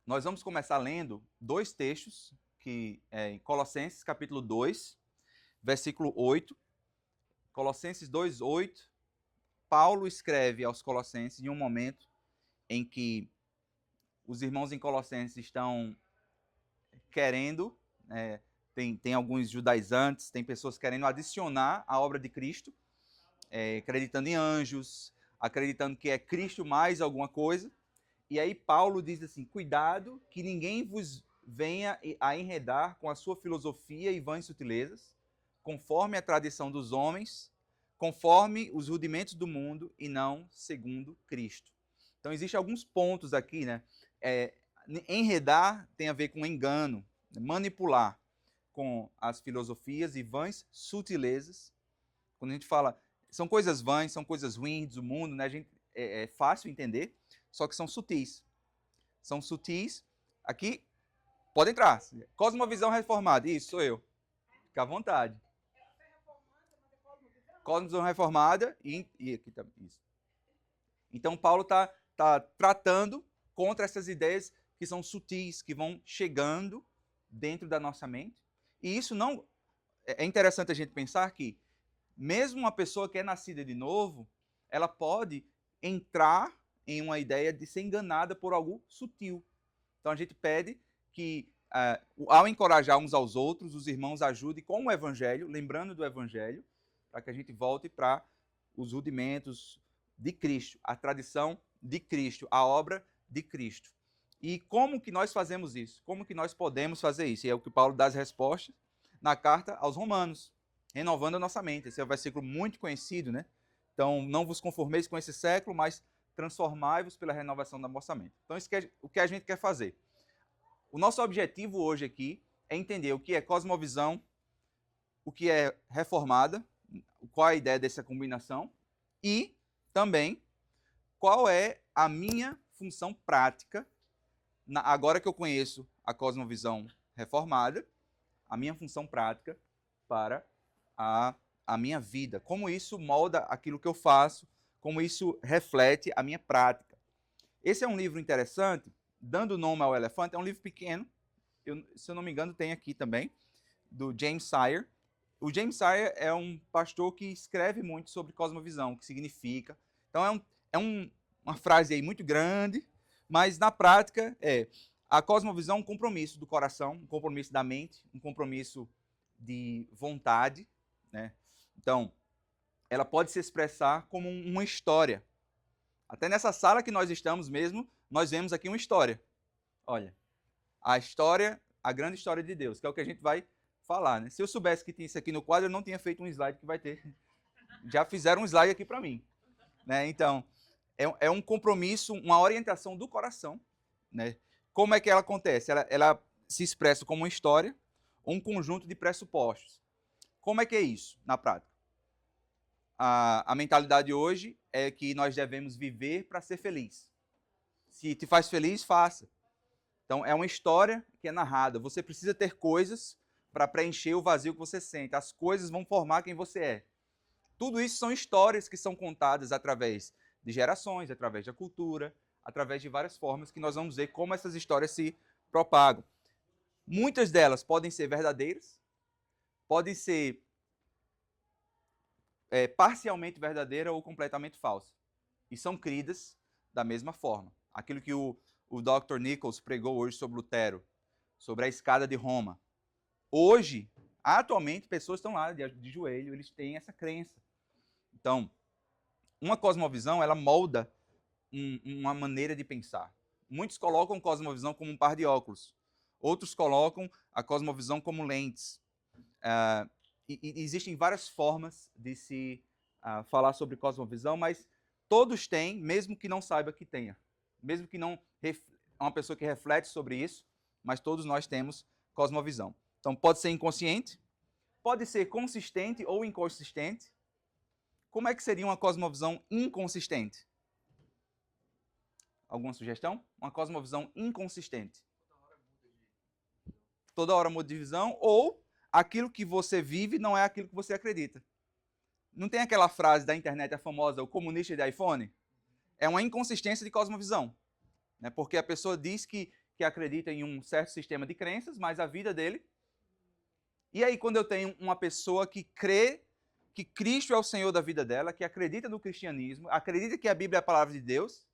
Nós vamos começar lendo dois textos, que é em Colossenses capítulo 2, versículo 8. Colossenses 2, 8. Paulo escreve aos Colossenses em um momento em que os irmãos em Colossenses estão querendo, tem alguns judaizantes, tem pessoas querendo adicionar a obra de Cristo, acreditando em anjos, acreditando que é Cristo mais alguma coisa. E aí Paulo diz assim, cuidado que ninguém vos venha a enredar com a sua filosofia e vãs sutilezas, conforme a tradição dos homens, conforme os rudimentos do mundo e não segundo Cristo. Então existem alguns pontos aqui, né? Enredar tem a ver com engano, manipular com as filosofias e vãs sutilezas. Quando a gente fala, são coisas vãs, são coisas ruins do mundo, né? É fácil entender, só que são sutis. São sutis. Aqui, pode entrar. Cosmovisão reformada. Isso, sou eu. Fica à vontade. Cosmovisão reformada e aqui tá isso. Então, Paulo está tratando contra essas ideias que são sutis, que vão chegando dentro da nossa mente. E isso não... É interessante a gente pensar que, mesmo uma pessoa que é nascida de novo, ela pode entrar em uma ideia de ser enganada por algo sutil. Então a gente pede que, ao encorajar uns aos outros, os irmãos ajudem com o Evangelho, lembrando do Evangelho, para que a gente volte para os rudimentos de Cristo, a tradição de Cristo, a obra de Cristo. E como que nós fazemos isso? Como que nós podemos fazer isso? E é o que Paulo dá as respostas na carta aos Romanos, renovando a nossa mente. Esse é um versículo muito conhecido, né? Então, não vos conformeis com esse século, mas transformai-vos pela renovação da vossa mente. Então, isso é o que a gente quer fazer. O nosso objetivo hoje aqui é entender o que é cosmovisão, o que é reformada, qual é a ideia dessa combinação e também qual é a minha função prática, agora que eu conheço a cosmovisão reformada, a minha função prática para a minha vida, como isso molda aquilo que eu faço, como isso reflete a minha prática. Esse é um livro interessante, Dando Nome ao Elefante, é um livro pequeno, se eu não me engano tem aqui também, do James Sire. O James Sire é um pastor que escreve muito sobre cosmovisão, o que significa. Então uma frase aí muito grande, mas na prática a cosmovisão é um compromisso do coração, um compromisso da mente, um compromisso de vontade, né? Então, ela pode se expressar como uma história. Até nessa sala que nós estamos mesmo, nós vemos aqui uma história. Olha, a história, a grande história de Deus, que é o que a gente vai falar, né? Se eu soubesse que tinha isso aqui no quadro, eu não tinha feito um slide que vai ter. Já fizeram um slide aqui para mim, né? Então, é um compromisso, uma orientação do coração, né? Como é que ela acontece? Ela se expressa como uma história, um conjunto de pressupostos. Como é que é isso na prática? A mentalidade hoje é que nós devemos viver para ser feliz. Se te faz feliz, faça. Então, é uma história que é narrada. Você precisa ter coisas para preencher o vazio que você sente. As coisas vão formar quem você é. Tudo isso são histórias que são contadas através de gerações, através da cultura, através de várias formas que nós vamos ver como essas histórias se propagam. Muitas delas podem ser verdadeiras, podem ser parcialmente verdadeira ou completamente falsa. E são cridas da mesma forma. Aquilo que o Dr. Nichols pregou hoje sobre Lutero, sobre a escada de Roma. Hoje, atualmente, pessoas estão lá de joelho, eles têm essa crença. Então, uma cosmovisão, ela molda uma maneira de pensar. Muitos colocam cosmovisão como um par de óculos. Outros colocam a cosmovisão como lentes. E existem várias formas de se falar sobre cosmovisão, mas todos têm, mesmo que não saiba que tenha. Mesmo que não é uma pessoa que reflete sobre isso, mas todos nós temos cosmovisão. Então pode ser inconsciente, pode ser consistente ou inconsistente. Como é que seria uma cosmovisão inconsistente? Alguma sugestão? Uma cosmovisão inconsistente. Toda hora muda de visão, ou aquilo que você vive não é aquilo que você acredita. Não tem aquela frase da internet, a famosa, o comunista de iPhone? É uma inconsistência de cosmovisão. Né? Porque a pessoa diz que que acredita em um certo sistema de crenças, mas a vida dele. E aí, quando eu tenho uma pessoa que crê que Cristo é o Senhor da vida dela, que acredita no cristianismo, acredita que a Bíblia é a palavra de Deus,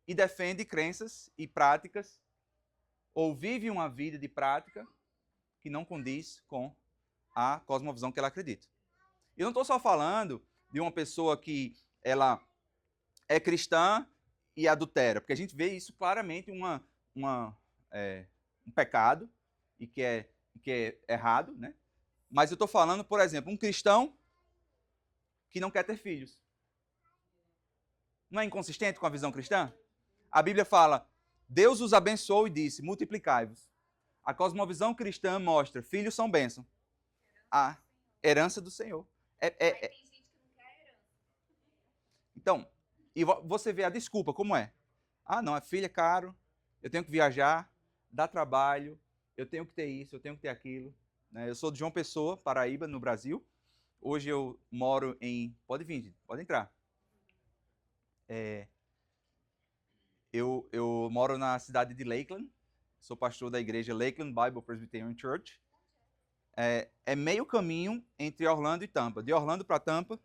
e defende crenças e práticas, ou vive uma vida de prática que não condiz com a cosmovisão que ela acredita. Eu não estou só falando de uma pessoa que ela é cristã e adultera, porque a gente vê isso claramente um pecado e que é errado, né? Mas eu estou falando, por exemplo, um cristão que não quer ter filhos. Não é inconsistente com a visão cristã? A Bíblia fala, Deus os abençoou e disse, multiplicai-vos. A cosmovisão cristã mostra, filhos são bênção. A herança do Senhor. Então, e você vê a desculpa, como é? Ah, não, filho é caro, eu tenho que viajar, dá trabalho, eu tenho que ter isso, eu tenho que ter aquilo. Eu sou de João Pessoa, Paraíba, no Brasil. Hoje eu moro em... Pode vir, pode entrar. Eu moro na cidade de Lakeland, sou pastor da igreja Lakeland Bible Presbyterian Church. É meio caminho entre Orlando e Tampa. De Orlando para Tampa,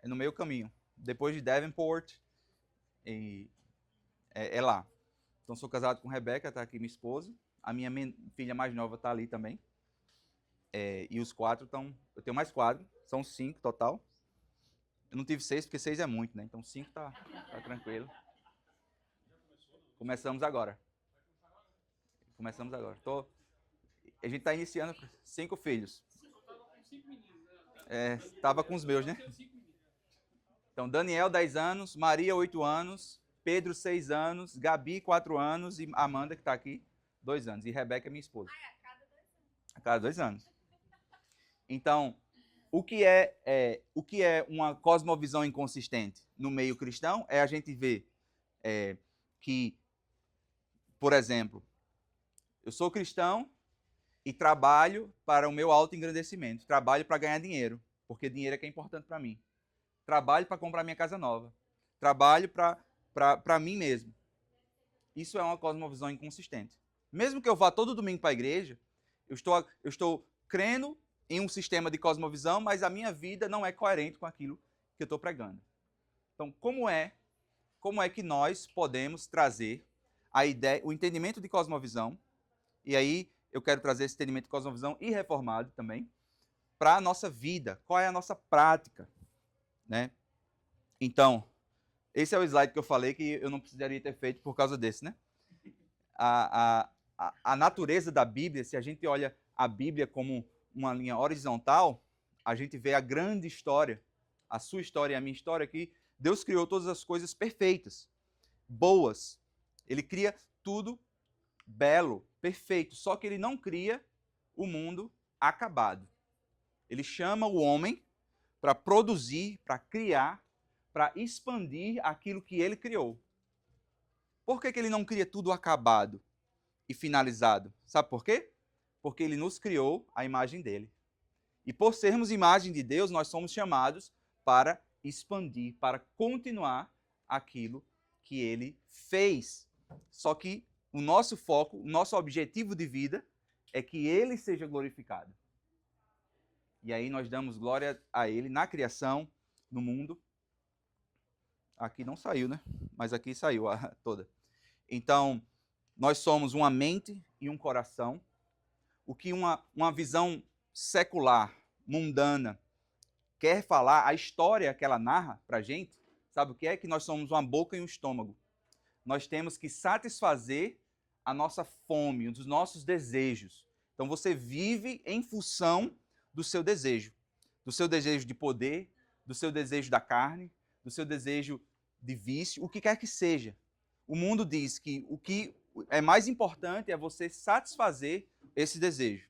é no meio caminho. Depois de Davenport, é lá. Então, sou casado com Rebeca, está aqui minha esposa. A minha filha mais nova está ali também. E os 4 estão... Eu tenho mais 4, são 5 total. Eu não tive 6, porque 6 é muito, né? Então 5 tá tranquilo. Começamos agora. A gente está iniciando 5 filhos. Estava com os meus, né? Então, Daniel, 10 anos, Maria, 8 anos, Pedro, 6 anos, Gabi, 4 anos e Amanda, que está aqui, 2 anos. E Rebeca é minha esposa. A cada 2 anos. Então, o que é uma cosmovisão inconsistente no meio cristão é a gente ver que, por exemplo, eu sou cristão e trabalho para o meu autoengrandecimento. Trabalho para ganhar dinheiro, porque dinheiro é que é importante para mim. Trabalho para comprar minha casa nova. Trabalho para mim mesmo. Isso é uma cosmovisão inconsistente. Mesmo que eu vá todo domingo para a igreja, eu estou crendo em um sistema de cosmovisão, mas a minha vida não é coerente com aquilo que eu estou pregando. Então, como é que nós podemos trazer a ideia, o entendimento de cosmovisão, e aí eu quero trazer esse entendimento de cosmovisão e reformado também, para a nossa vida? Qual é a nossa prática? Né? Então, esse é o slide que eu falei que eu não precisaria ter feito por causa desse, né? A natureza da Bíblia, se a gente olha a Bíblia como uma linha horizontal, a gente vê a grande história, a sua história e a minha história, que Deus criou todas as coisas perfeitas, boas. Ele cria tudo belo, perfeito, só que ele não cria o mundo acabado. Ele chama o homem para produzir, para criar, para expandir aquilo que ele criou. Por que ele não cria tudo acabado e finalizado? Sabe por quê? Porque ele nos criou à imagem dele. E por sermos imagem de Deus, nós somos chamados para expandir, para continuar aquilo que ele fez. Só que o nosso foco, o nosso objetivo de vida é que ele seja glorificado. E aí nós damos glória a ele na criação, no mundo. Aqui não saiu, né? Mas aqui saiu toda. Então, nós somos uma mente e um coração. O que uma visão secular, mundana, quer falar, a história que ela narra para a gente, sabe o que é? Que nós somos uma boca e um estômago. Nós temos que satisfazer a nossa fome, os nossos desejos. Então você vive em função do seu desejo de poder, do seu desejo da carne, do seu desejo de vício, o que quer que seja. O mundo diz que o que é mais importante é você satisfazer esse desejo.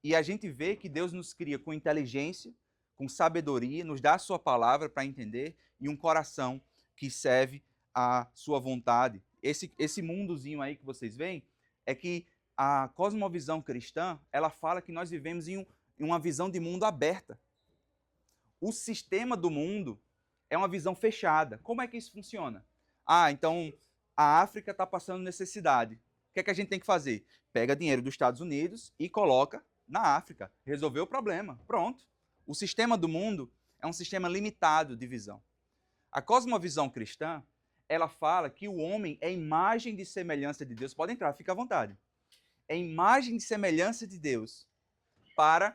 E a gente vê que Deus nos cria com inteligência, com sabedoria, nos dá a sua palavra para entender e um coração que serve a sua vontade. Esse mundozinho aí que vocês veem é que a cosmovisão cristã, ela fala que nós vivemos em uma visão de mundo aberta. O sistema do mundo é uma visão fechada. Como é que isso funciona? Então a África está passando necessidade. O que é que a gente tem que fazer? Pega dinheiro dos Estados Unidos e coloca na África. Resolveu o problema. Pronto. O sistema do mundo é um sistema limitado de visão. A cosmovisão cristã, ela fala que o homem é imagem e semelhança de Deus. Pode entrar, fica à vontade. É imagem e semelhança de Deus para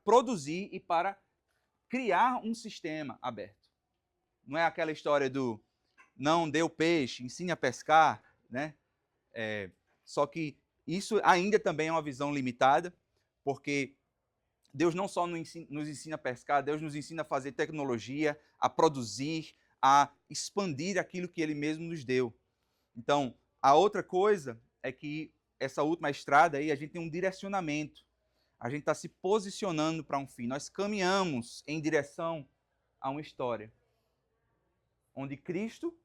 produzir e para criar um sistema aberto. Não é aquela história do não dê o peixe, ensine a pescar, né? Só que isso ainda também é uma visão limitada, porque Deus não só nos ensina a pescar, Deus nos ensina a fazer tecnologia, a produzir, a expandir aquilo que Ele mesmo nos deu. Então, a outra coisa é que essa última estrada aí, a gente tem um direcionamento. A gente está se posicionando para um fim. Nós caminhamos em direção a uma história onde Cristo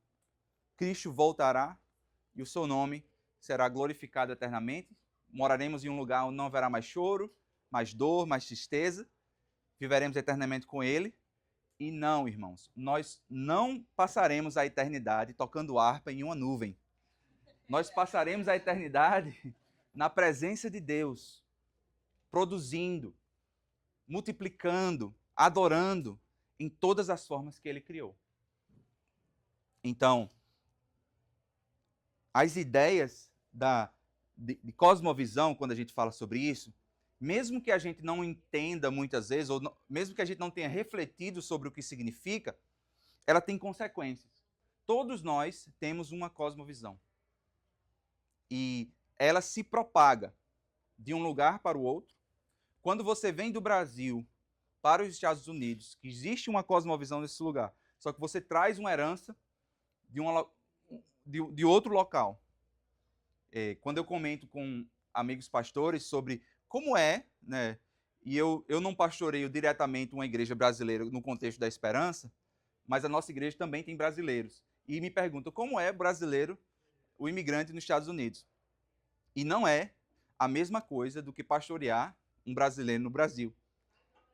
voltará e o seu nome será glorificado eternamente. Moraremos em um lugar onde não haverá mais choro, mais dor, mais tristeza. Viveremos eternamente com Ele. E não, irmãos, nós não passaremos a eternidade tocando harpa em uma nuvem. Nós passaremos a eternidade na presença de Deus, produzindo, multiplicando, adorando em todas as formas que Ele criou. Então, as ideias de cosmovisão, quando a gente fala sobre isso, mesmo que a gente não entenda muitas vezes, ou mesmo que a gente não tenha refletido sobre o que significa, ela tem consequências. Todos nós temos uma cosmovisão. E ela se propaga de um lugar para o outro. Quando você vem do Brasil para os Estados Unidos, que existe uma cosmovisão nesse lugar, só que você traz uma herança de outro local. Quando eu comento com amigos pastores sobre como é, né, e eu não pastoreio diretamente uma igreja brasileira no contexto da esperança, mas a nossa igreja também tem brasileiros. E me perguntam como é brasileiro, o imigrante nos Estados Unidos. E não é a mesma coisa do que pastorear um brasileiro no Brasil.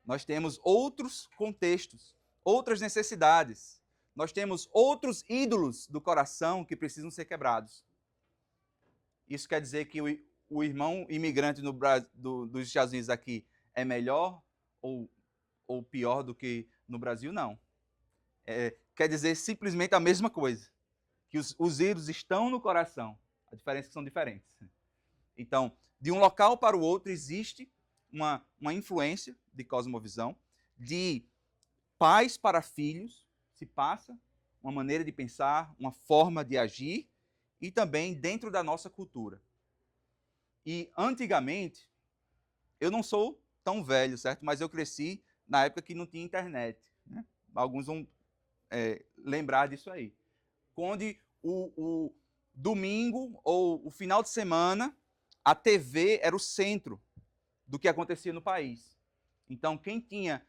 Nós temos outros contextos, outras necessidades. Nós temos outros ídolos do coração que precisam ser quebrados. Isso quer dizer que o irmão imigrante dos Estados Unidos aqui é melhor ou pior do que no Brasil? Não. Quer dizer simplesmente a mesma coisa. Que os ídolos estão no coração. A diferença é que são diferentes. Então, de um local para o outro existe uma influência de cosmovisão, de pais para filhos, se passa uma maneira de pensar, uma forma de agir, e também dentro da nossa cultura. E antigamente, eu não sou tão velho, certo? Mas eu cresci na época que não tinha internet. Né? Alguns vão lembrar disso aí. Onde o domingo ou o final de semana, a TV era o centro do que acontecia no país. Então, quem tinha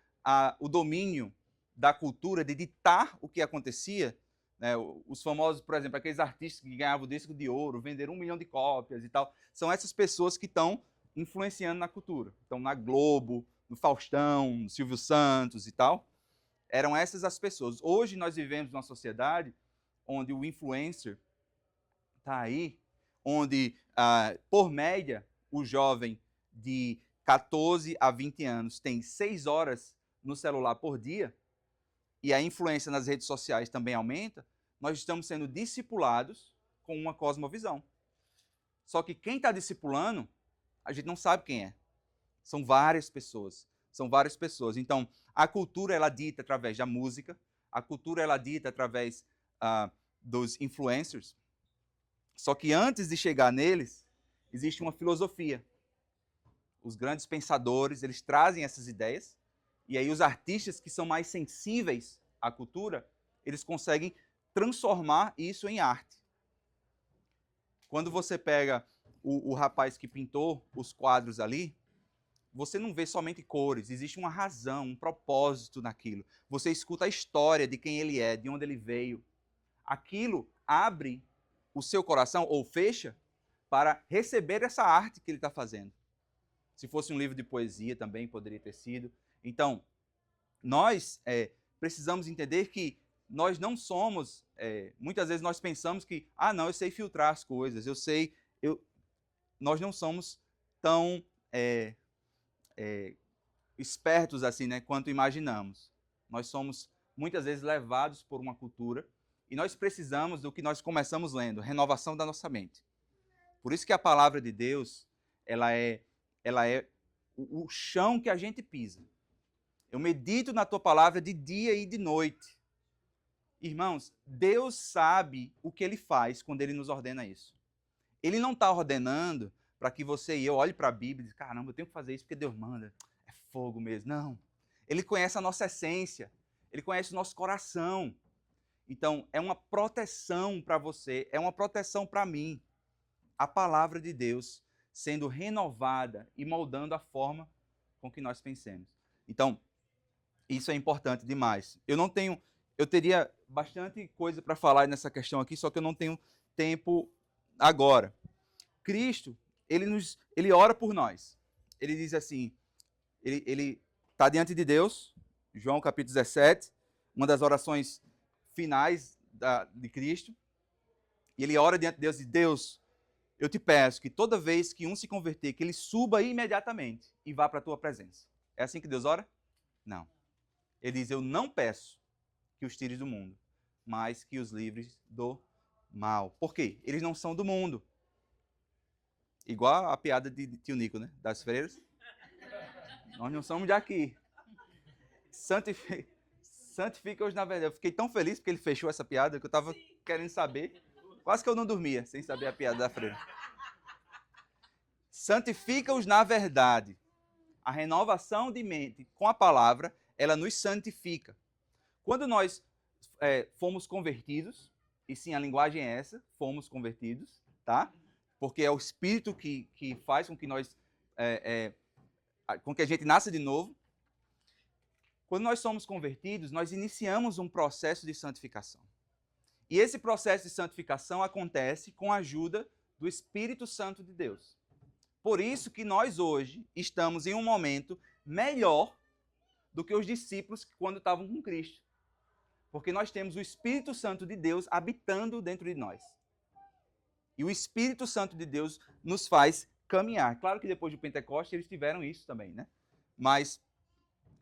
o domínio da cultura, de ditar o que acontecia, né, os famosos, por exemplo, aqueles artistas que ganhavam o disco de ouro, venderam 1 milhão de cópias e tal, são essas pessoas que estão influenciando na cultura. Então, na Globo, no Faustão, no Silvio Santos e tal, eram essas as pessoas. Hoje nós vivemos numa sociedade onde o influencer está aí, onde, por média, o jovem de 14 a 20 anos tem 6 horas no celular por dia, e a influência nas redes sociais também aumenta, nós estamos sendo discipulados com uma cosmovisão. Só que quem está discipulando, a gente não sabe quem é. São várias pessoas. São várias pessoas. Então, a cultura, ela dita através da música, a cultura, ela dita através dos influencers. Só que antes de chegar neles, existe uma filosofia. Os grandes pensadores, eles trazem essas ideias, e aí os artistas que são mais sensíveis à cultura, eles conseguem transformar isso em arte. Quando você pega o rapaz que pintou os quadros ali, você não vê somente cores, existe uma razão, um propósito naquilo. Você escuta a história de quem ele é, de onde ele veio. Aquilo abre o seu coração, ou fecha, para receber essa arte que ele está fazendo. Se fosse um livro de poesia também poderia ter sido. Então, nós precisamos entender que nós não somos, muitas vezes nós pensamos que, não, eu sei filtrar as coisas, nós não somos tão espertos assim, né, quanto imaginamos. Nós somos muitas vezes levados por uma cultura e nós precisamos do que nós começamos lendo, renovação da nossa mente. Por isso que a palavra de Deus, ela é o chão que a gente pisa. Eu medito na tua palavra de dia e de noite. Irmãos, Deus sabe o que Ele faz quando Ele nos ordena isso. Ele não está ordenando para que você e eu olhe para a Bíblia e diga, caramba, eu tenho que fazer isso porque Deus manda. É fogo mesmo. Não. Ele conhece a nossa essência. Ele conhece o nosso coração. Então, é uma proteção para você, é uma proteção para mim. A palavra de Deus sendo renovada e moldando a forma com que nós pensemos. Então, isso é importante demais. Eu teria bastante coisa para falar nessa questão aqui, só que eu não tenho tempo agora. Cristo, ele ora por nós. Ele diz assim, ele está diante de Deus, João capítulo 17, uma das orações finais de Cristo, e ele ora diante de Deus e diz, Deus, eu te peço que toda vez que um se converter, que ele suba imediatamente e vá para a tua presença. É assim que Deus ora? Não. Ele diz, eu não peço que os tires do mundo, mas que os livres do mal. Por quê? Eles não são do mundo. Igual a piada de tio Nico, né? Das freiras. Nós não somos de aqui. Santifica-os na verdade. Eu fiquei tão feliz porque ele fechou essa piada que eu estava querendo saber. Quase que eu não dormia sem saber a piada da freira. Santifica-os na verdade. A renovação de mente com a palavra, ela nos santifica. Quando nós fomos convertidos, e sim, a linguagem é essa, fomos convertidos, tá? Porque é o Espírito que faz com que nós, com que a gente nasça de novo. Quando nós somos convertidos, nós iniciamos um processo de santificação. E esse processo de santificação acontece com a ajuda do Espírito Santo de Deus. Por isso que nós hoje estamos em um momento melhor do que os discípulos quando estavam com Cristo. Porque nós temos o Espírito Santo de Deus habitando dentro de nós. E o Espírito Santo de Deus nos faz caminhar. Claro que depois do Pentecostes eles tiveram isso também, né? Mas,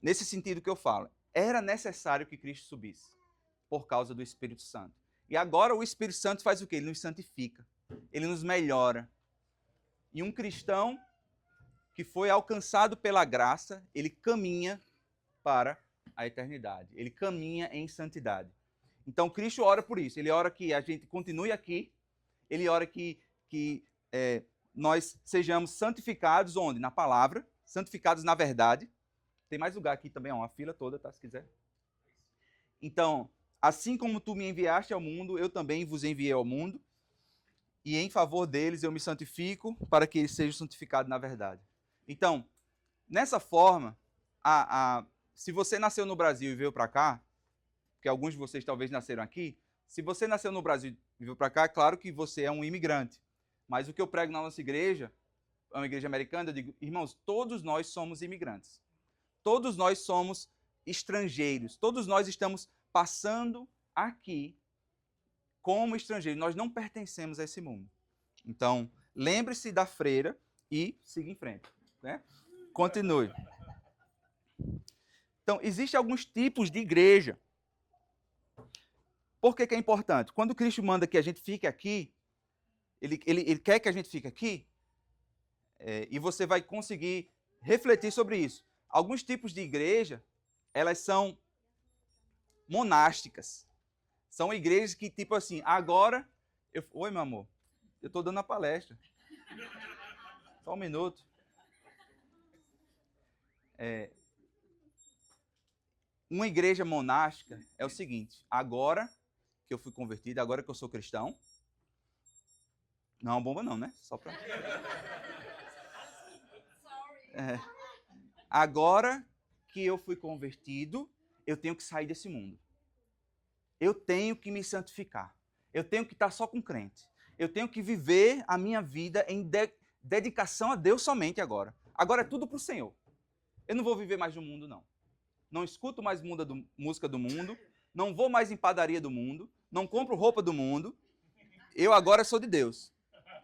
nesse sentido que eu falo, era necessário que Cristo subisse por causa do Espírito Santo. E agora o Espírito Santo faz o quê? Ele nos santifica. Ele nos melhora. E um cristão que foi alcançado pela graça, ele caminha para a eternidade. Ele caminha em santidade. Então, Cristo ora por isso. Ele ora que a gente continue aqui. Ele ora que nós sejamos santificados onde? Na palavra. Santificados na verdade. Tem mais lugar aqui também, uma fila toda, tá? Se quiser. Então, assim como tu me enviaste ao mundo, eu também vos enviei ao mundo. E em favor deles eu me santifico para que eles sejam santificados na verdade. Então, nessa forma, se você nasceu no Brasil e veio para cá, porque alguns de vocês talvez nasceram aqui, se você nasceu no Brasil e veio para cá, é claro que você é um imigrante. Mas o que eu prego na nossa igreja, é uma igreja americana, eu digo, irmãos, todos nós somos imigrantes. Todos nós somos estrangeiros. Todos nós estamos passando aqui como estrangeiros. Nós não pertencemos a esse mundo. Então, lembre-se da freira e siga em frente. Né? Continue. Então, existem alguns tipos de igreja. Por que é importante? Quando Cristo manda que a gente fique aqui, ele quer que a gente fique aqui, e você vai conseguir refletir sobre isso. Alguns tipos de igreja, elas são monásticas. São igrejas que, tipo assim, agora... Oi, meu amor. Eu estou dando a palestra. Só um minuto. Uma igreja monástica é o seguinte. Agora que eu fui convertido, agora que eu sou cristão... Não é uma bomba não, né? Só para... Agora que eu fui convertido, eu tenho que sair desse mundo. Eu tenho que me santificar. Eu tenho que estar só com crente. Eu tenho que viver a minha vida em dedicação a Deus somente agora. Agora é tudo para o Senhor. Eu não vou viver mais no mundo, não. Não escuto mais música do mundo. não vou mais em padaria do mundo, não compro roupa do mundo, eu agora sou de Deus.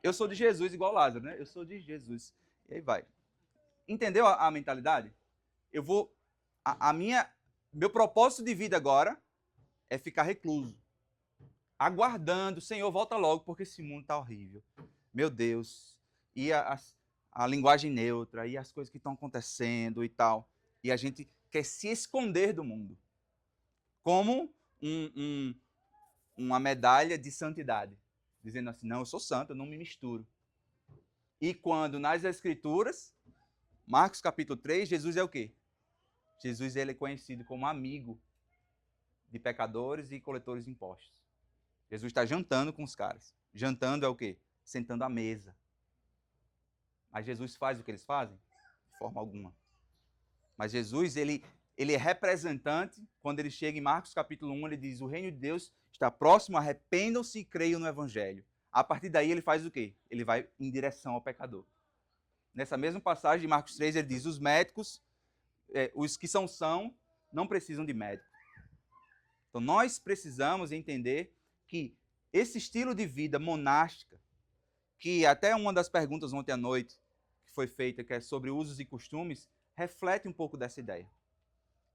Eu sou de Jesus, igual Lázaro, né? Eu sou de Jesus. E aí vai. Entendeu a mentalidade? Eu vou... Meu propósito de vida agora é ficar recluso. Aguardando, Senhor, volta logo, porque esse mundo está horrível. Meu Deus. E a linguagem neutra, e as coisas que estão acontecendo e tal. E a gente quer se esconder do mundo. Como uma medalha de santidade. Dizendo assim, não, eu sou santo, eu não me misturo. E quando nas Escrituras, Marcos capítulo 3, Jesus é o quê? Jesus ele é conhecido como amigo de pecadores e coletores de impostos. Jesus está jantando com os caras. Jantando é o quê? Sentando à mesa. Mas Jesus faz o que eles fazem? De forma alguma. Mas Jesus, ele é representante, quando ele chega em Marcos capítulo 1, ele diz, o reino de Deus está próximo, arrependam-se e creiam no evangelho. A partir daí ele faz o quê? Ele vai em direção ao pecador. Nessa mesma passagem de Marcos 3, ele diz, os médicos, os que são não precisam de médico. Então nós precisamos entender que esse estilo de vida monástica, que até uma das perguntas ontem à noite que foi feita, que é sobre usos e costumes, reflete um pouco dessa ideia.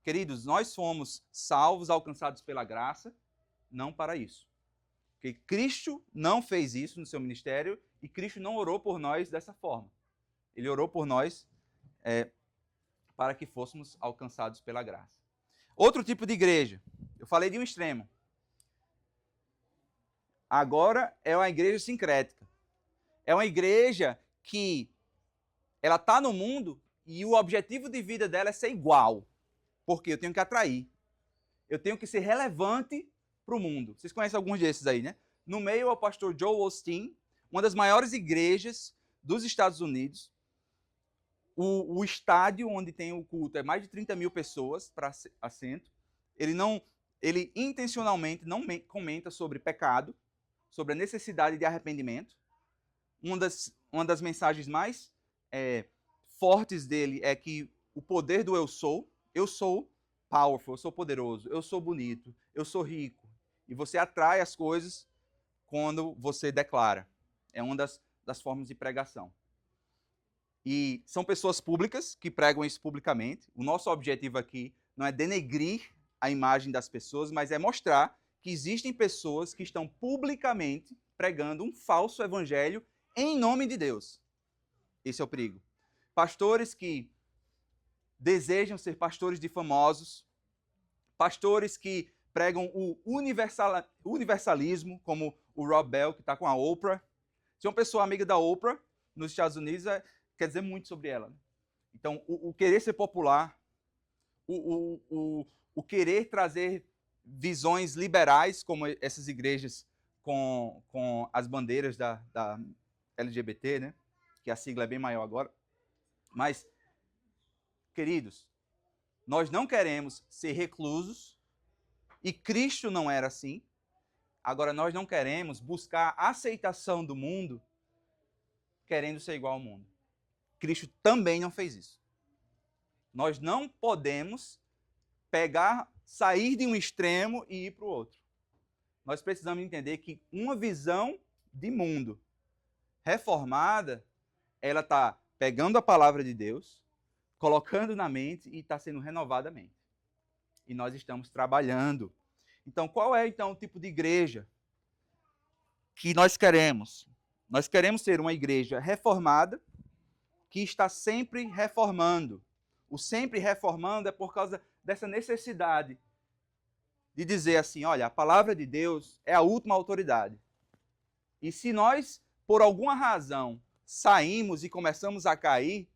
Queridos, nós fomos salvos, alcançados pela graça, não para isso. Porque Cristo não fez isso no seu ministério e Cristo não orou por nós dessa forma. Ele orou por nós para que fôssemos alcançados pela graça. Outro tipo de igreja. Eu falei de um extremo. Agora é uma igreja sincrética. É uma igreja que ela está no mundo e o objetivo de vida dela é ser igual. Porque eu tenho que atrair. Eu tenho que ser relevante para o mundo. Vocês conhecem alguns desses aí, né? No meio é o pastor Joel Osteen, uma das maiores igrejas dos Estados Unidos. O estádio onde tem o culto é mais de 30 mil pessoas para assento. Ele intencionalmente não comenta sobre pecado, sobre a necessidade de arrependimento. Uma das mensagens mais fortes dele é que o poder do eu sou powerful, eu sou poderoso, eu sou bonito, eu sou rico. E você atrai as coisas quando você declara. É uma das formas de pregação. E são pessoas públicas que pregam isso publicamente. O nosso objetivo aqui não é denegrir a imagem das pessoas, mas é mostrar que existem pessoas que estão publicamente pregando um falso evangelho em nome de Deus. Esse é o perigo. Pastores que desejam ser pastores de famosos, pastores que pregam o universalismo, como o Rob Bell, que está com a Oprah. Se uma pessoa amiga da Oprah nos Estados Unidos, quer dizer muito sobre ela. Então, o querer ser popular, o querer trazer visões liberais, como essas igrejas com as bandeiras da LGBT, né? Que a sigla é bem maior agora. Mas, queridos, nós não queremos ser reclusos, e Cristo não era assim. Agora, nós não queremos buscar a aceitação do mundo querendo ser igual ao mundo. Cristo também não fez isso. Nós não podemos sair de um extremo e ir para o outro. Nós precisamos entender que uma visão de mundo reformada, ela está pegando a palavra de Deus, colocando na mente e está sendo renovada a mente. E nós estamos trabalhando. Então, qual é então o tipo de igreja que nós queremos? Nós queremos ser uma igreja reformada, que está sempre reformando. O sempre reformando é por causa dessa necessidade de dizer assim, olha, a palavra de Deus é a última autoridade. E se nós, por alguma razão, saímos e começamos a cair,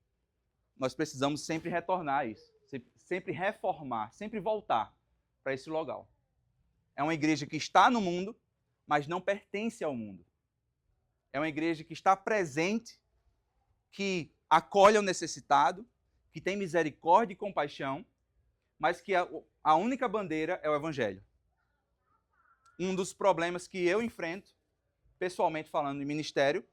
nós precisamos sempre retornar a isso, sempre reformar, sempre voltar para esse local. É uma igreja que está no mundo, mas não pertence ao mundo. É uma igreja que está presente, que acolhe o necessitado, que tem misericórdia e compaixão, mas que a única bandeira é o evangelho. Um dos problemas que eu enfrento, pessoalmente falando, em ministério,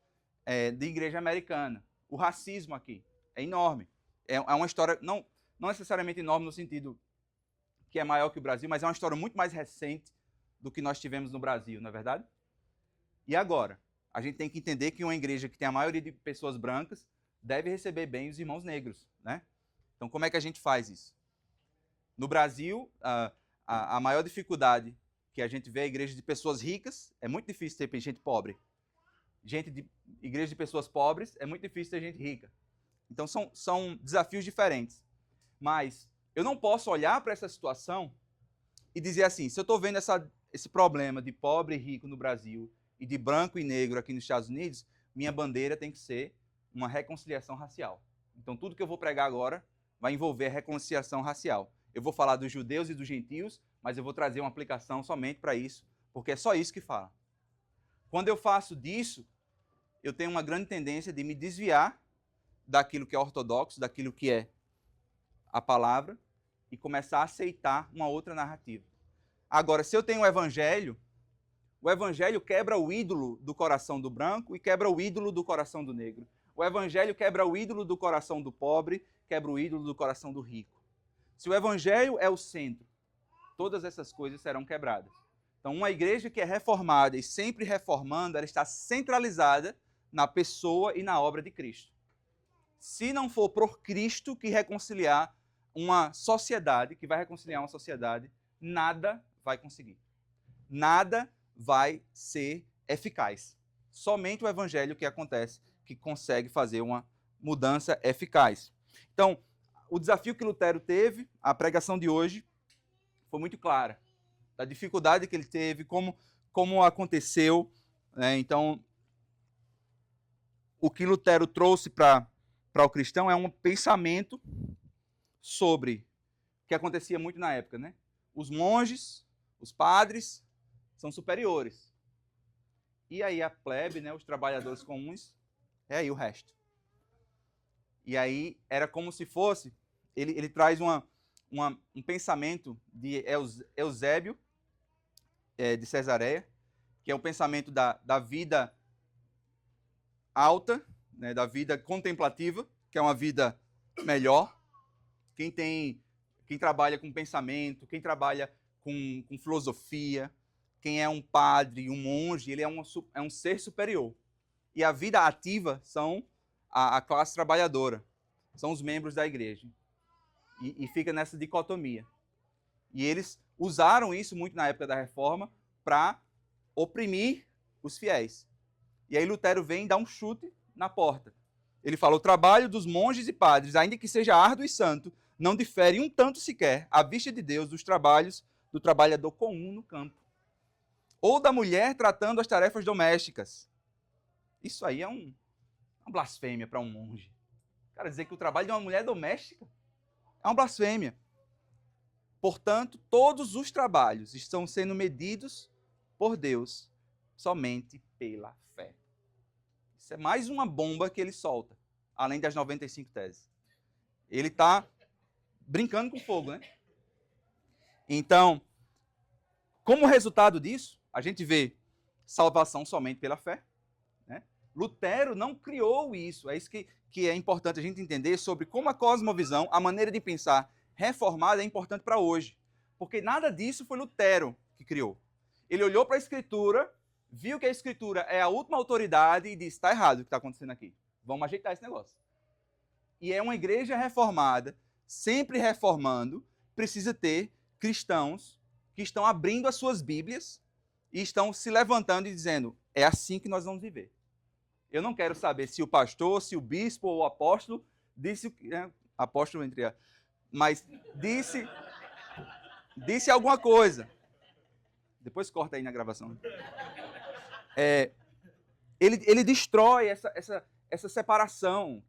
de igreja americana. O racismo aqui é enorme. É uma história, não necessariamente enorme no sentido que é maior que o Brasil, mas é uma história muito mais recente do que nós tivemos no Brasil, não é verdade? E agora? A gente tem que entender que uma igreja que tem a maioria de pessoas brancas deve receber bem os irmãos negros, né? Então, como é que a gente faz isso? No Brasil, a maior dificuldade que a gente vê é a igreja de pessoas ricas, é muito difícil ter gente pobre. Igreja de pessoas pobres, é muito difícil ter gente rica. Então, são desafios diferentes. Mas eu não posso olhar para essa situação e dizer assim, se eu estou vendo esse problema de pobre e rico no Brasil e de branco e negro aqui nos Estados Unidos, minha bandeira tem que ser uma reconciliação racial. Então, tudo que eu vou pregar agora vai envolver a reconciliação racial. Eu vou falar dos judeus e dos gentios, mas eu vou trazer uma aplicação somente para isso, porque é só isso que fala. Quando eu faço disso, eu tenho uma grande tendência de me desviar daquilo que é ortodoxo, daquilo que é a palavra, e começar a aceitar uma outra narrativa. Agora, se eu tenho o evangelho quebra o ídolo do coração do branco e quebra o ídolo do coração do negro. O evangelho quebra o ídolo do coração do pobre, quebra o ídolo do coração do rico. Se o evangelho é o centro, todas essas coisas serão quebradas. Então, uma igreja que é reformada e sempre reformando, ela está centralizada na pessoa e na obra de Cristo. Se não for por Cristo que reconciliar uma sociedade, que vai reconciliar uma sociedade, nada vai conseguir. Nada vai ser eficaz. Somente o evangelho que acontece, que consegue fazer uma mudança eficaz. Então, o desafio que Lutero teve, a pregação de hoje, foi muito clara. Da dificuldade que ele teve, como aconteceu. Né? Então, o que Lutero trouxe para o cristão é um pensamento sobre o que acontecia muito na época. Né? Os monges, os padres, são superiores. E aí a plebe, né, os trabalhadores comuns, é aí o resto. E aí era como se fosse, ele traz um pensamento de Eusébio, de Cesareia, que é o pensamento da vida alta, né, da vida contemplativa, que é uma vida melhor. Quem trabalha com pensamento, quem trabalha com filosofia, quem é um padre, um monge, ele é um ser superior. E a vida ativa são a classe trabalhadora, são os membros da igreja. E fica nessa dicotomia. E eles usaram isso muito na época da Reforma para oprimir os fiéis. E aí Lutero vem e dá um chute na porta. Ele fala, o trabalho dos monges e padres, ainda que seja árduo e santo, não difere um tanto sequer, à vista de Deus, dos trabalhos do trabalhador comum no campo. Ou da mulher tratando as tarefas domésticas. Isso aí é uma blasfêmia para um monge. Cara, dizer que o trabalho de uma mulher doméstica é uma blasfêmia. Portanto, todos os trabalhos estão sendo medidos por Deus somente pela fé. Isso é mais uma bomba que ele solta, além das 95 teses. Ele está brincando com fogo, né? Então, como resultado disso, a gente vê salvação somente pela fé. Né? Lutero não criou isso. É isso que é importante a gente entender sobre como a cosmovisão, a maneira de pensar reformada é importante para hoje. Porque nada disso foi Lutero que criou. Ele olhou para a Escritura, viu que a Escritura é a última autoridade e disse, está errado o que está acontecendo aqui. Vamos ajeitar esse negócio. E é uma igreja reformada, sempre reformando, precisa ter cristãos que estão abrindo as suas Bíblias e estão se levantando e dizendo, é assim que nós vamos viver. Eu não quero saber se o pastor, se o bispo ou o apóstolo disse, apóstolo entre a, mas disse alguma coisa. Depois corta aí na gravação. Ele destrói essa separação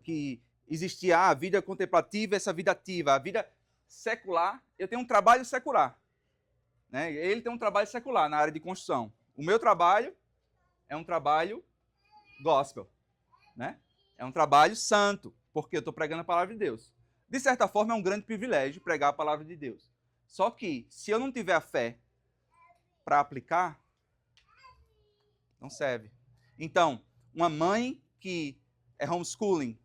que existia a vida contemplativa, essa vida ativa, a vida secular. Eu tenho um trabalho secular. Né? Ele tem um trabalho secular na área de construção. O meu trabalho é um trabalho gospel. Né? É um trabalho santo, porque eu estou pregando a palavra de Deus. De certa forma, é um grande privilégio pregar a palavra de Deus. Só que, se eu não tiver a fé para aplicar, não serve. Então, uma mãe que é homeschooling,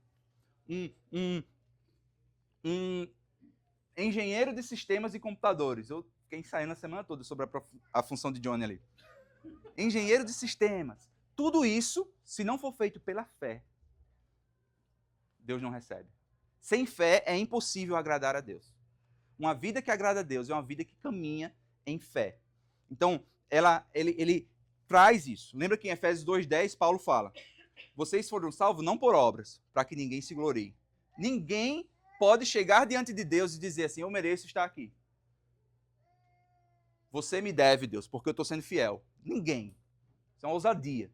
um engenheiro de sistemas e computadores. Eu fiquei ensaiando a semana toda sobre a função de Johnny ali. Engenheiro de sistemas. Tudo isso, se não for feito pela fé, Deus não recebe. Sem fé é impossível agradar a Deus. Uma vida que agrada a Deus é uma vida que caminha em fé. Então, ele traz isso. Lembra que em Efésios 2:10, Paulo fala: vocês foram salvos não por obras, para que ninguém se glorie. Ninguém pode chegar diante de Deus e dizer assim: eu mereço estar aqui. Você me deve, Deus, porque eu estou sendo fiel. Ninguém. Isso é uma ousadia.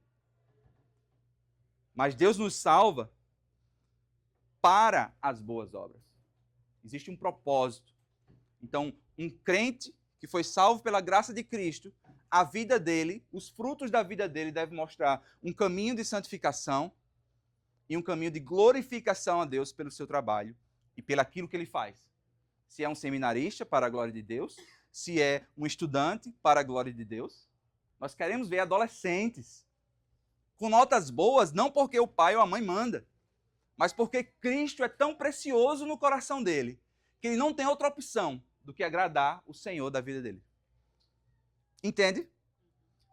Mas Deus nos salva para as boas obras. Existe um propósito. Então, um crente que foi salvo pela graça de Cristo, a vida dele, os frutos da vida dele devem mostrar um caminho de santificação e um caminho de glorificação a Deus pelo seu trabalho e pelo aquilo que ele faz. Se é um seminarista, para a glória de Deus. Se é um estudante, para a glória de Deus. Nós queremos ver adolescentes com notas boas, não porque o pai ou a mãe manda, mas porque Cristo é tão precioso no coração dele, que ele não tem outra opção do que agradar o Senhor da vida dele. Entende?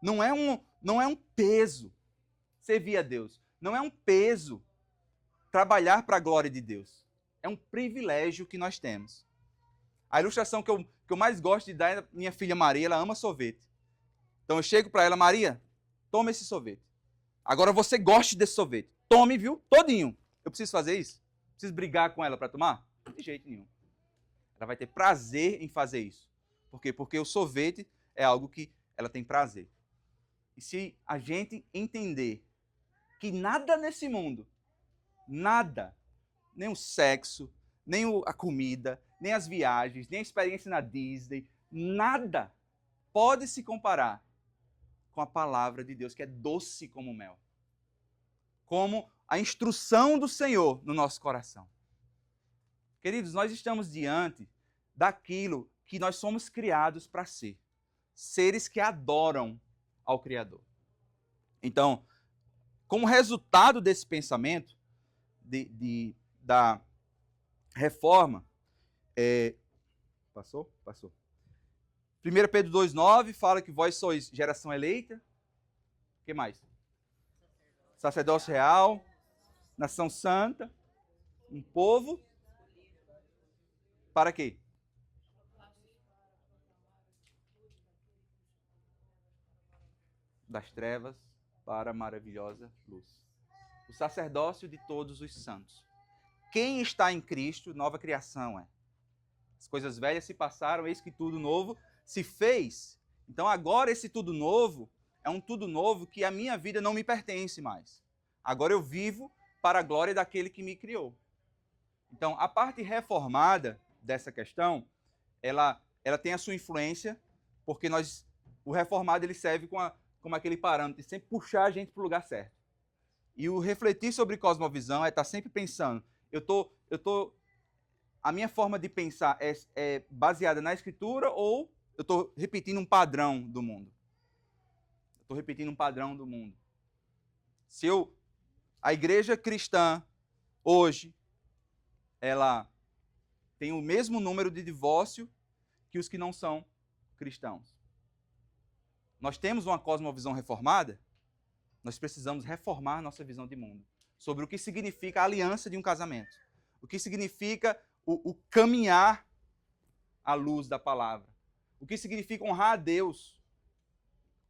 Não é um peso servir a Deus. Não é um peso trabalhar para a glória de Deus. É um privilégio que nós temos. A ilustração que eu mais gosto de dar é a minha filha Maria, ela ama sorvete. Então eu chego para ela: Maria, toma esse sorvete. Agora você goste desse sorvete. Tome, viu? Todinho. Eu preciso fazer isso? Preciso brigar com ela para tomar? De jeito nenhum. Ela vai ter prazer em fazer isso. Por quê? Porque o sorvete é algo que ela tem prazer. E se a gente entender que nada nesse mundo, nada, nem o sexo, nem a comida, nem as viagens, nem a experiência na Disney, nada pode se comparar com a palavra de Deus, que é doce como mel. Como a instrução do Senhor no nosso coração. Queridos, nós estamos diante daquilo que nós somos criados para ser. Seres que adoram ao Criador. Então, como resultado desse pensamento da reforma, Passou? 1 Pedro 2,9 fala que vós sois geração eleita. O que mais? Sacerdócio real, nação santa, um povo. Para quê? Das trevas para a maravilhosa luz. O sacerdócio de todos os santos. Quem está em Cristo, nova criação é. As coisas velhas se passaram, eis que tudo novo se fez. Então agora esse tudo novo é um tudo novo que a minha vida não me pertence mais. Agora eu vivo para a glória daquele que me criou. Então a parte reformada dessa questão, ela tem a sua influência, porque o reformado ele serve como aquele parâmetro de sempre puxar a gente para o lugar certo. E o refletir sobre cosmovisão é estar sempre pensando, a minha forma de pensar é baseada na Escritura ou eu estou repetindo um padrão do mundo? Estou repetindo um padrão do mundo. A igreja cristã, hoje, ela tem o mesmo número de divórcio que os que não são cristãos. Nós temos uma cosmovisão reformada, nós precisamos reformar nossa visão de mundo. Sobre o que significa a aliança de um casamento. O que significa o caminhar à luz da palavra. O que significa honrar a Deus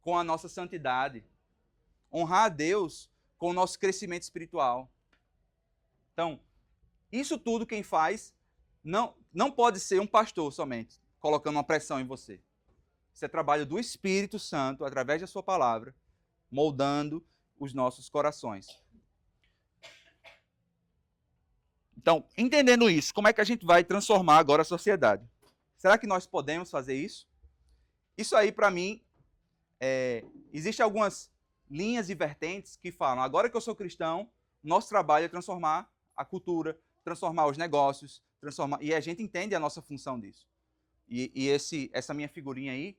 com a nossa santidade. Honrar a Deus com o nosso crescimento espiritual. Então, isso tudo quem faz não pode ser um pastor somente, colocando uma pressão em você. Isso é trabalho do Espírito Santo, através da sua palavra, moldando os nossos corações. Então, entendendo isso, como é que a gente vai transformar agora a sociedade? Será que nós podemos fazer isso? Isso aí, para mim, existem algumas linhas e vertentes que falam, agora que eu sou cristão, nosso trabalho é transformar a cultura, transformar os negócios, e a gente entende a nossa função disso. E essa minha figurinha aí,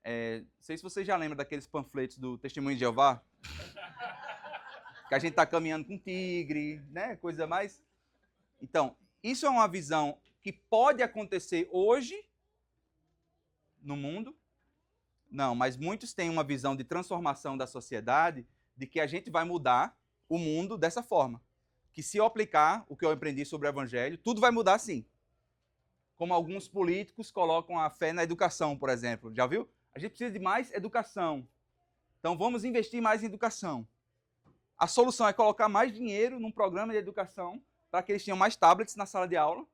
não sei se vocês já lembram daqueles panfletos do Testemunho de Jeová, que a gente está caminhando com tigre, né? Coisa mais... Então, isso é uma visão que pode acontecer hoje no mundo? Não, mas muitos têm uma visão de transformação da sociedade, de que a gente vai mudar o mundo dessa forma. Que se eu aplicar o que eu aprendi sobre o Evangelho, tudo vai mudar sim. Como alguns políticos colocam a fé na educação, por exemplo. Já viu? A gente precisa de mais educação. Então vamos investir mais em educação. A solução é colocar mais dinheiro num programa de educação para que eles tenham mais tablets na sala de aula.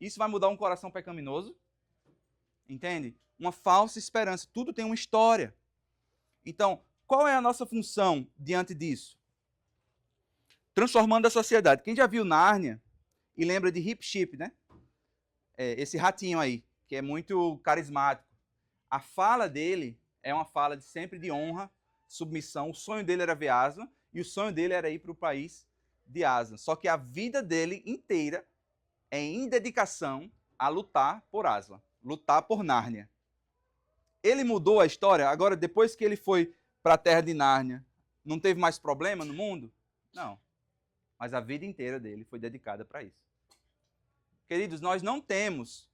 Isso vai mudar um coração pecaminoso? Entende? Uma falsa esperança. Tudo tem uma história. Então, qual é a nossa função diante disso? Transformando a sociedade. Quem já viu Nárnia e lembra de Hip Chip, né? Esse ratinho aí, que é muito carismático. A fala dele é uma fala de sempre de honra, submissão. O sonho dele era ver Aslan e o sonho dele era ir para o país de Aslan. Só que a vida dele inteira é em dedicação a lutar por Aslan, lutar por Nárnia. Ele mudou a história? Agora, depois que ele foi para a terra de Nárnia, não teve mais problema no mundo? Não. Mas a vida inteira dele foi dedicada para isso. Queridos, nós não temos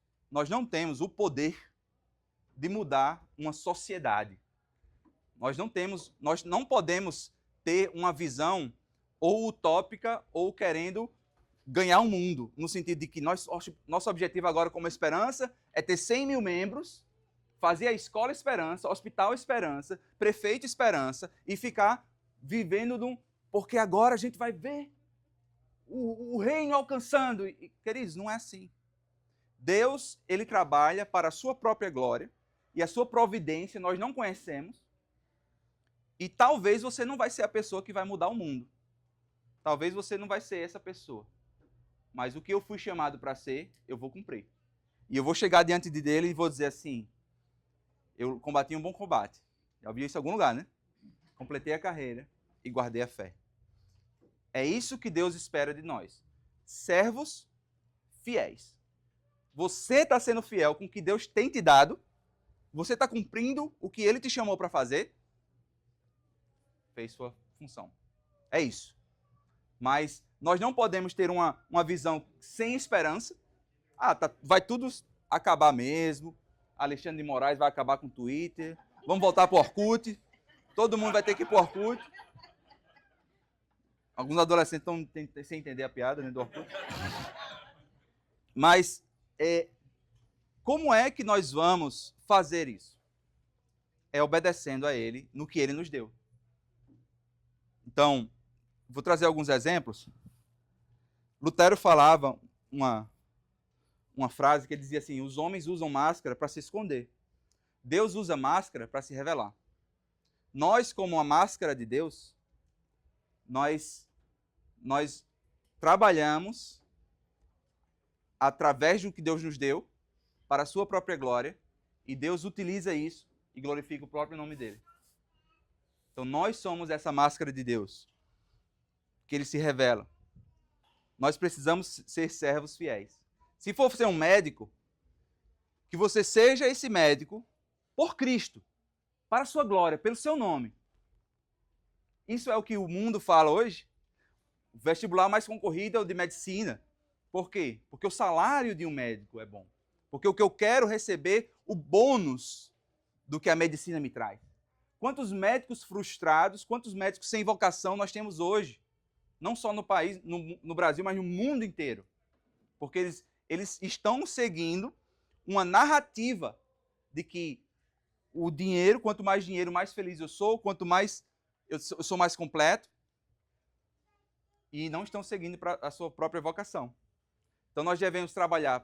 o poder de mudar uma sociedade. Nós não podemos ter uma visão ou utópica ou querendo ganhar um mundo, no sentido de que nosso objetivo agora como Esperança é ter 100 mil membros, fazer a Escola Esperança, Hospital Esperança, Prefeito Esperança e ficar vivendo porque agora a gente vai ver o reino alcançando. E, queridos, não é assim. Deus, ele trabalha para a sua própria glória e a sua providência nós não conhecemos. E talvez você não vai ser a pessoa que vai mudar o mundo. Talvez você não vai ser essa pessoa. Mas o que eu fui chamado para ser, eu vou cumprir. E eu vou chegar diante dele e vou dizer assim, eu combati um bom combate. Já ouviu isso em algum lugar, né? Completei a carreira e guardei a fé. É isso que Deus espera de nós. Servos fiéis. Você está sendo fiel com o que Deus tem te dado? Você está cumprindo o que Ele te chamou para fazer? Fez sua função. É isso. Mas nós não podemos ter uma visão sem esperança. Vai tudo acabar mesmo. Alexandre de Moraes vai acabar com o Twitter. Vamos voltar para o Orkut. Todo mundo vai ter que ir para o Orkut. Alguns adolescentes estão sem entender a piada, né, do Orkut. Mas como é que nós vamos fazer isso? É obedecendo a Ele no que Ele nos deu. Então, vou trazer alguns exemplos. Lutero falava uma frase que ele dizia assim, os homens usam máscara para se esconder. Deus usa máscara para se revelar. Nós, como a máscara de Deus, nós trabalhamos através do que Deus nos deu para a sua própria glória e Deus utiliza isso e glorifica o próprio nome dele. Então nós somos essa máscara de Deus que ele se revela. Nós precisamos ser servos fiéis. Se for ser um médico, que você seja esse médico por Cristo, para a sua glória, pelo seu nome. Isso é o que o mundo fala hoje. O vestibular mais concorrido é o de medicina. Por quê? Porque o salário de um médico é bom. Porque o que eu quero receber, o bônus do que a medicina me traz. Quantos médicos frustrados, quantos médicos sem vocação nós temos hoje? Não só no país, no Brasil, mas no mundo inteiro. Porque eles estão seguindo uma narrativa de que o dinheiro, quanto mais dinheiro, mais feliz eu sou, quanto mais eu sou mais completo. E não estão seguindo a sua própria vocação. Então nós devemos trabalhar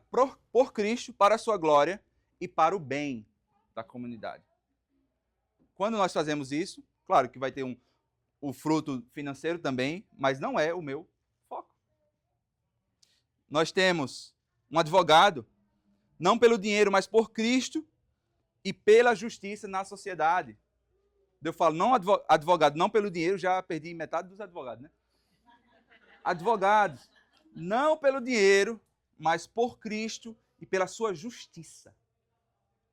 por Cristo, para a sua glória e para o bem da comunidade. Quando nós fazemos isso, claro que vai ter o fruto financeiro também, mas não é o meu foco. Nós temos um advogado, não pelo dinheiro, mas por Cristo e pela justiça na sociedade. Eu falo, não advogado, não pelo dinheiro, já perdi metade dos advogados, né? Advogados, não pelo dinheiro, mas por Cristo e pela sua justiça.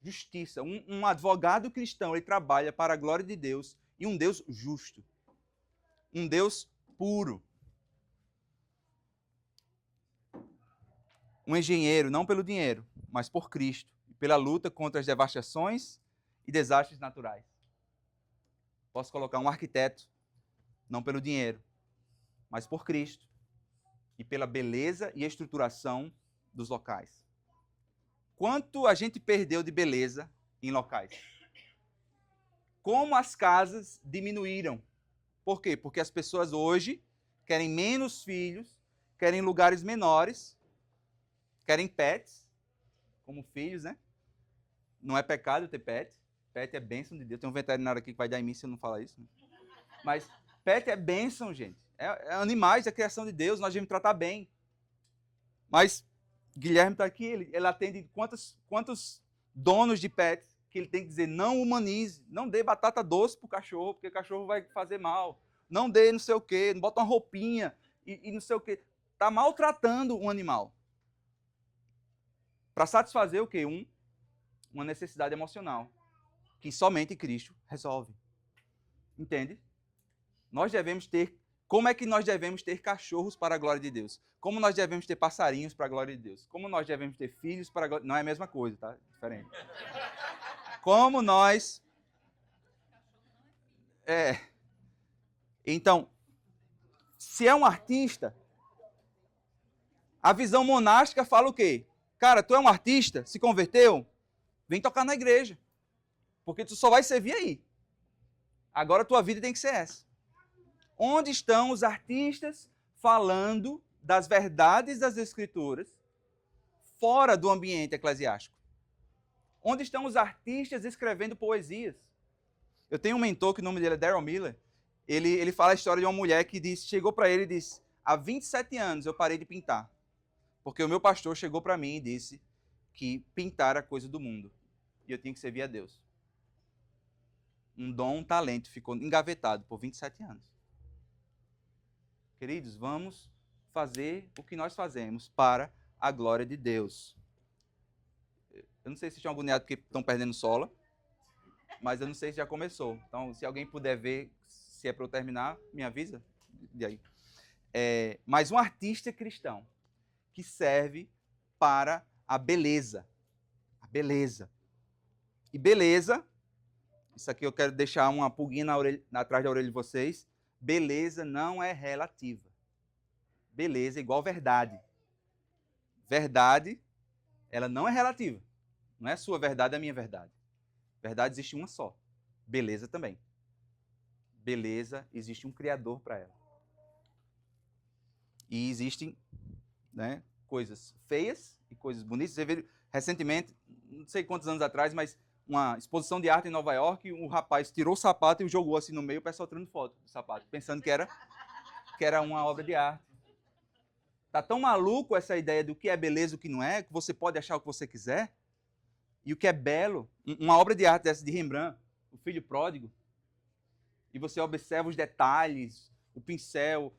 Justiça. Um advogado cristão, ele trabalha para a glória de Deus e um Deus justo. Um Deus puro. Um engenheiro, não pelo dinheiro, mas por Cristo, e pela luta contra as devastações e desastres naturais. Posso colocar um arquiteto, não pelo dinheiro, mas por Cristo, e pela beleza e estruturação dos locais. Quanto a gente perdeu de beleza em locais? Como as casas diminuíram. Por quê? Porque as pessoas hoje querem menos filhos, querem lugares menores, querem pets, como filhos, né? Não é pecado ter pet. Pet é bênção de Deus. Tem um veterinário aqui que vai dar em mim se eu não falar isso. Né? Mas pet é bênção, gente. É animais, é criação de Deus, nós devemos tratar bem. Mas Guilherme está aqui, ele atende quantos donos de pets que ele tem que dizer, não humanize, não dê batata doce para o cachorro, porque o cachorro vai fazer mal. Não dê não sei o quê, não bota uma roupinha e não sei o quê. Está maltratando um animal. Para satisfazer o quê? Uma necessidade emocional, que somente Cristo resolve. Entende? Nós devemos ter... Como é que nós devemos ter cachorros para a glória de Deus? Como nós devemos ter passarinhos para a glória de Deus? Como nós devemos ter filhos para a glória... Não é a mesma coisa, tá? Diferente. Como nós... Então, se é um artista, a visão monástica fala o quê? Cara, tu é um artista, se converteu, vem tocar na igreja. Porque tu só vai servir aí. Agora tua vida tem que ser essa. Onde estão os artistas falando das verdades das Escrituras fora do ambiente eclesiástico? Onde estão os artistas escrevendo poesias? Eu tenho um mentor que o nome dele é Daryl Miller. Ele fala a história de uma mulher que chegou para ele e disse: há 27 anos eu parei de pintar. Porque o meu pastor chegou para mim e disse que pintar era coisa do mundo. E eu tinha que servir a Deus. Um dom, um talento ficou engavetado por 27 anos. Queridos, vamos fazer o que nós fazemos para a glória de Deus. Eu não sei se estão agoniados porque estão perdendo sola, mas eu não sei se já começou. Então, se alguém puder ver se é para eu terminar, me avisa. E aí? Mas um artista cristão que serve para a beleza. A beleza. E beleza, isso aqui eu quero deixar uma pulguinha atrás da orelha de vocês. Beleza não é relativa. Beleza é igual verdade. Verdade, ela não é relativa. Não é a sua verdade, é a minha verdade. Verdade existe uma só. Beleza também. Beleza, existe um criador para ela. E existem, né, coisas feias e coisas bonitas. Você viu recentemente, não sei quantos anos atrás, mas uma exposição de arte em Nova York, um rapaz tirou o sapato e o jogou assim no meio, o pessoal tirando foto do sapato, pensando que era uma obra de arte. Tá tão maluco essa ideia do que é beleza e o que não é, que você pode achar o que você quiser, e o que é belo, uma obra de arte dessa de Rembrandt, O Filho Pródigo, e você observa os detalhes, o pincel.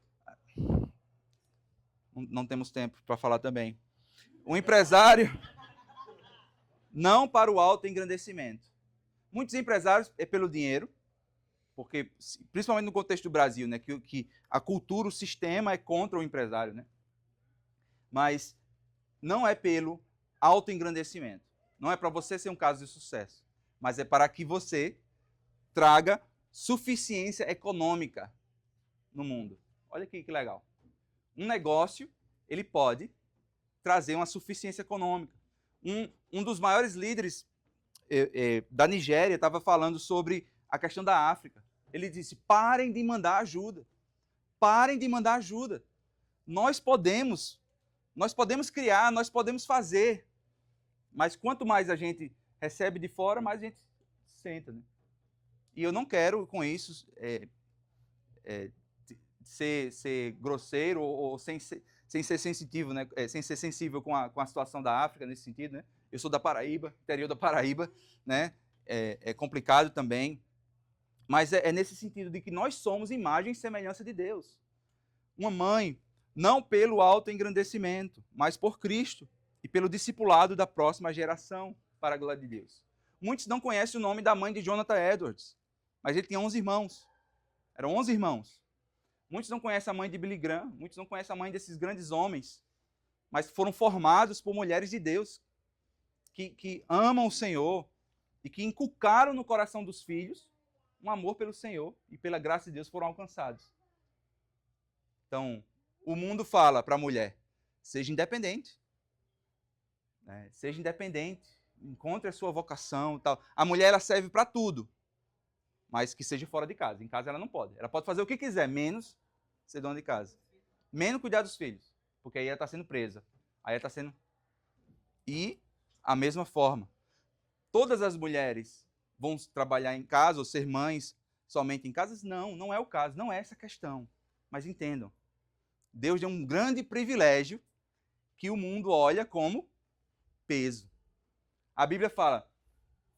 Não temos tempo para falar também. O empresário... não para o autoengrandecimento. Muitos empresários é pelo dinheiro, porque, principalmente no contexto do Brasil, né, que a cultura, o sistema é contra o empresário. Né? Mas não é pelo autoengrandecimento. Não é para você ser um caso de sucesso, mas é para que você traga suficiência econômica no mundo. Olha aqui que legal. Um negócio, ele pode trazer uma suficiência econômica. Um dos maiores líderes da Nigéria estava falando sobre a questão da África. Ele disse, parem de mandar ajuda. Parem de mandar ajuda. Nós podemos criar, nós podemos fazer. Mas quanto mais a gente recebe de fora, mais a gente senta. Né? E eu não quero, com isso, ser grosseiro ou sem ser sensitivo, né? Sem ser sensível com a situação da África nesse sentido, né? Eu sou da Paraíba, interior da Paraíba, né? É complicado também, mas é nesse sentido de que nós somos imagem e semelhança de Deus. Uma mãe, não pelo autoengrandecimento, mas por Cristo e pelo discipulado da próxima geração, para a glória de Deus. Muitos não conhecem o nome da mãe de Jonathan Edwards, mas ele tinha 11 irmãos. Eram 11 irmãos. Muitos não conhecem a mãe de Billy Graham, muitos não conhecem a mãe desses grandes homens mas foram formados por mulheres de Deus, que amam o Senhor e que inculcaram no coração dos filhos um amor pelo Senhor e pela graça de Deus foram alcançados. Então, o mundo fala para a mulher, seja independente. Né? Seja independente, encontre a sua vocação e tal. A mulher, ela serve para tudo, mas que seja fora de casa. Em casa ela não pode. Ela pode fazer o que quiser, menos ser dona de casa. Menos cuidar dos filhos, porque aí ela está sendo presa. Aí ela está sendo... E, a mesma forma, todas as mulheres vão trabalhar em casa ou ser mães somente em casa? Não, não é o caso, não é essa a questão. Mas entendam, Deus deu um grande privilégio que o mundo olha como peso. A Bíblia fala,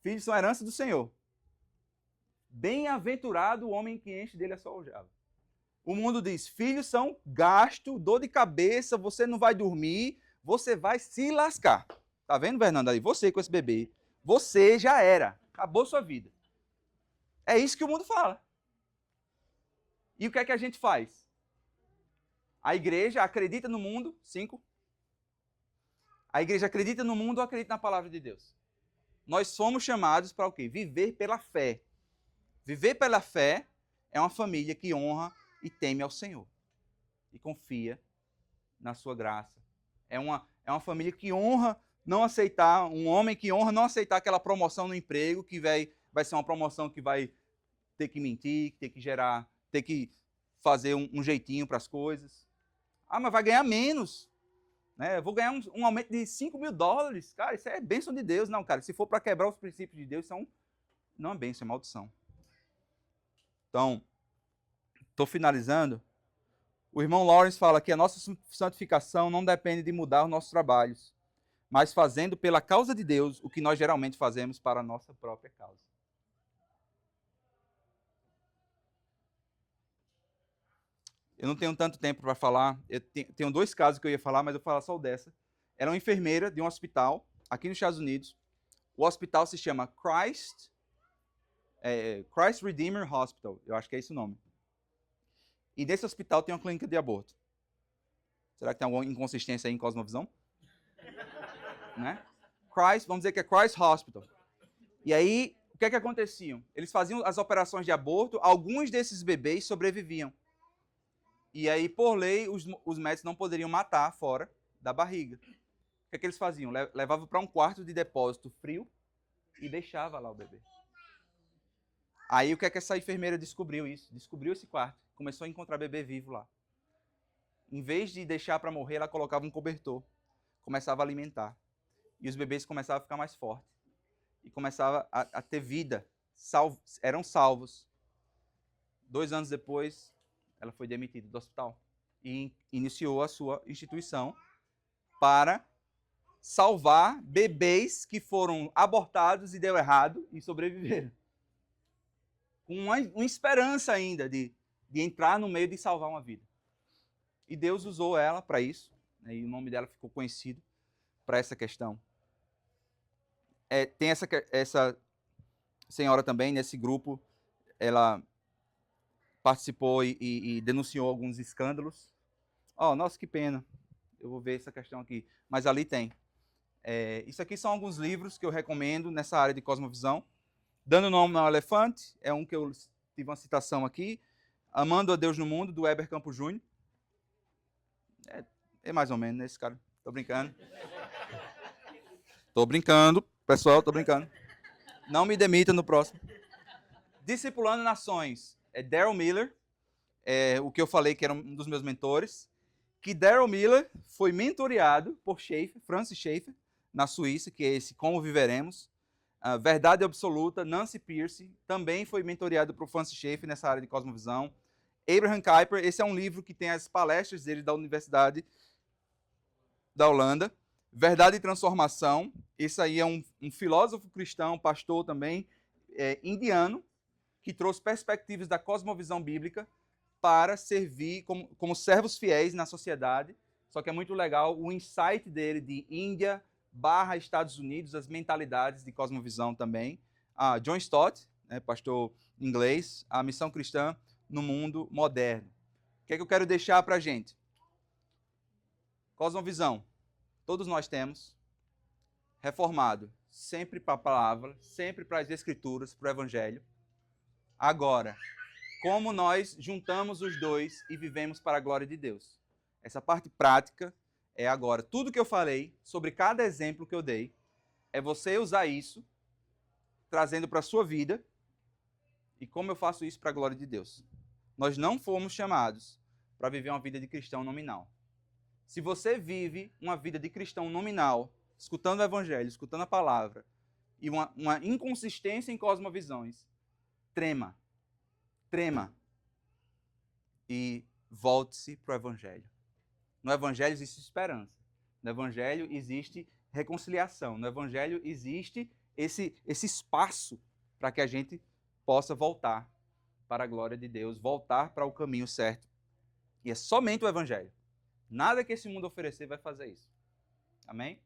filhos são herança do Senhor. Bem-aventurado o homem que enche dele a sua aljava. O mundo diz, filhos são gasto, dor de cabeça, você não vai dormir, você vai se lascar. Tá vendo, Fernando, aí? Você com esse bebê, você já era. Acabou sua vida. É isso que o mundo fala. E o que é que a gente faz? A igreja acredita no mundo, 5. A igreja acredita no mundo ou acredita na palavra de Deus? Nós somos chamados para o quê? Viver pela fé. Viver pela fé é uma família que honra e teme ao Senhor. E confia na sua graça. É uma família que honra não aceitar, um homem que honra não aceitar aquela promoção no emprego, que vai ser uma promoção que vai ter que mentir, ter que fazer um jeitinho para as coisas. Ah, mas vai ganhar menos. Né? Eu vou ganhar um aumento de $5.000. Cara, isso é bênção de Deus. Não, cara, se for para quebrar os princípios de Deus, não é bênção, é maldição. Então, estou finalizando. O irmão Lawrence fala que a nossa santificação não depende de mudar os nossos trabalhos, mas fazendo pela causa de Deus o que nós geralmente fazemos para a nossa própria causa. Eu não tenho tanto tempo para falar. Eu tenho 2 casos que eu ia falar, mas eu vou falar só o dessa. Era uma enfermeira de um hospital, aqui nos Estados Unidos. O hospital se chama Christ Redeemer Hospital. Eu acho que é esse o nome. E nesse hospital tem uma clínica de aborto. Será que tem alguma inconsistência aí em cosmovisão? Né? Vamos dizer que é Christ Hospital. E aí, o que é que acontecia? Eles faziam as operações de aborto, alguns desses bebês sobreviviam. E aí, por lei, os médicos não poderiam matar fora da barriga. O que é que eles faziam? Levavam para um quarto de depósito frio e deixava lá o bebê. Aí, o que é que essa enfermeira descobriu isso? Descobriu esse quarto. Começou a encontrar bebê vivo lá. Em vez de deixar para morrer, ela colocava um cobertor. Começava a alimentar. E os bebês começavam a ficar mais fortes. E começava a ter vida. Eram salvos. 2 anos depois, ela foi demitida do hospital. E iniciou a sua instituição para salvar bebês que foram abortados e deu errado e sobreviveram. Com uma esperança ainda de entrar no meio de salvar uma vida. E Deus usou ela para isso. Né, e o nome dela ficou conhecido para essa questão. Tem essa senhora também, nesse grupo, ela participou e denunciou alguns escândalos. Nossa, que pena. Eu vou ver essa questão aqui. Mas ali tem. Isso aqui são alguns livros que eu recomendo nessa área de cosmovisão. Dando Nome ao Elefante, é um que eu tive uma citação aqui. Amando a Deus no Mundo, do Heber Campos Júnior. É mais ou menos, né, esse cara? Tô brincando. Tô brincando, pessoal, tô brincando. Não me demita no próximo. Discipulando Nações. Darrell Miller, o que eu falei que era um dos meus mentores. Que Darrell Miller foi mentoreado por Francis Schaeffer, na Suíça, que é esse Como Viveremos. Verdade Absoluta, Nancy Pearce, também foi mentoreado por Francis Schaeffer nessa área de cosmovisão. Abraham Kuyper, esse é um livro que tem as palestras dele da Universidade da Holanda. Verdade e Transformação, esse aí é um filósofo cristão, pastor também, indiano, que trouxe perspectivas da cosmovisão bíblica para servir como servos fiéis na sociedade. Só que é muito legal o insight dele de Índia / Estados Unidos, as mentalidades de cosmovisão também. John Stott, né, pastor inglês, a missão cristã no mundo moderno. O que é que eu quero deixar para a gente? Cosmovisão. todos nós temos, reformado, sempre para a palavra, sempre para as escrituras, para o evangelho. Agora, como nós juntamos os dois e vivemos para a glória de Deus. Essa parte prática é agora. Tudo que eu falei, sobre cada exemplo que eu dei, é você usar isso, trazendo para a sua vida, e como eu faço isso para a glória de Deus. Nós não fomos chamados para viver uma vida de cristão nominal. Se você vive uma vida de cristão nominal, escutando o evangelho, escutando a palavra, e uma inconsistência em cosmovisões, trema. Trema. E volte-se para o evangelho. No evangelho existe esperança. No evangelho existe reconciliação. No evangelho existe esse espaço para que a gente possa voltar para a glória de Deus, voltar para o caminho certo. E é somente o evangelho. Nada que esse mundo oferecer vai fazer isso. Amém?